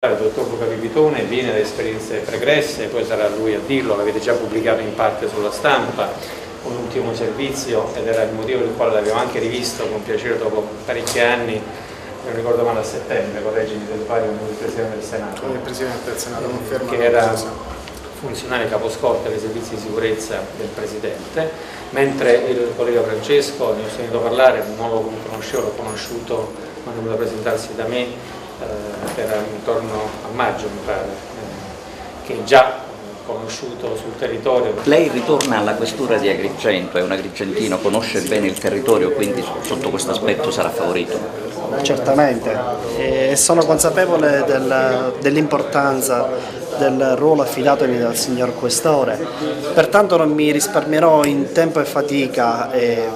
Il dottor Luca Pipitone viene da esperienze pregresse, poi sarà lui a dirlo, l'avete già pubblicato in parte sulla stampa, un ultimo servizio, ed era il motivo per il quale l'abbiamo anche rivisto con piacere dopo parecchi anni, non ricordo male, a settembre, correggimi se sbaglio, con il Presidente del Senato. Con il Presidente del Senato, conferma. Che era funzionario caposcorte dei servizi di sicurezza del Presidente, mentre il collega Francesco, ne ho sentito parlare, non lo conoscevo, l'ho conosciuto quando è venuto a presentarsi da me, era intorno a maggio mi pare, che è già conosciuto sul territorio. Lei ritorna alla questura di Agrigento, è un agrigentino, conosce bene il territorio, quindi sotto questo aspetto sarà favorito? Certamente, e sono consapevole dell'importanza del ruolo affidatomi dal signor Questore, pertanto non mi risparmierò in tempo e fatica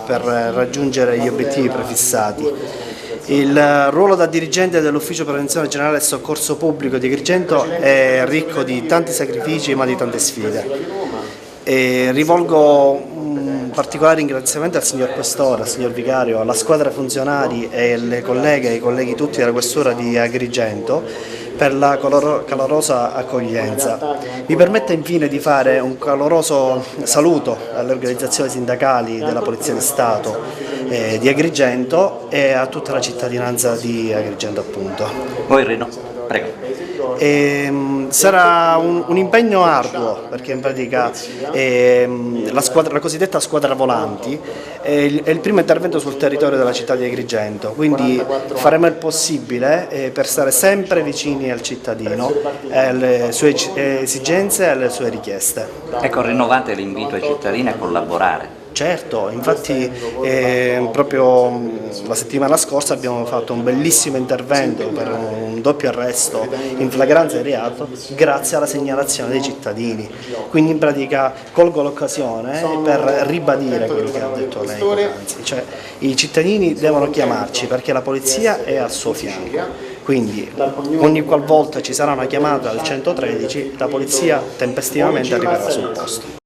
per raggiungere gli obiettivi prefissati. Il ruolo da dirigente dell'Ufficio Prevenzione Generale e Soccorso Pubblico di Agrigento è ricco di tanti sacrifici ma di tante sfide. Rivolgo un particolare ringraziamento al signor Questore, al signor Vicario, alla squadra funzionari e alle colleghe e ai colleghi tutti della Questura di Agrigento per la calorosa accoglienza. Mi permette infine di fare un caloroso saluto alle organizzazioni sindacali della Polizia di Stato di Agrigento e a tutta la cittadinanza di Agrigento appunto. Poi Rino, prego. Sarà un impegno arduo perché in pratica la cosiddetta squadra volanti è il primo intervento sul territorio della città di Agrigento, quindi faremo il possibile per stare sempre vicini al cittadino, alle sue esigenze e alle sue richieste. Ecco, rinnovate l'invito ai cittadini a collaborare. Certo, infatti proprio la settimana scorsa abbiamo fatto un bellissimo intervento per un doppio arresto in flagranza di reato grazie alla segnalazione dei cittadini. Quindi in pratica colgo l'occasione per ribadire quello che ha detto lei poc'anzi, cioè i cittadini devono chiamarci perché la polizia è al suo fianco. Quindi ogni qualvolta ci sarà una chiamata al 113 la polizia tempestivamente arriverà sul posto.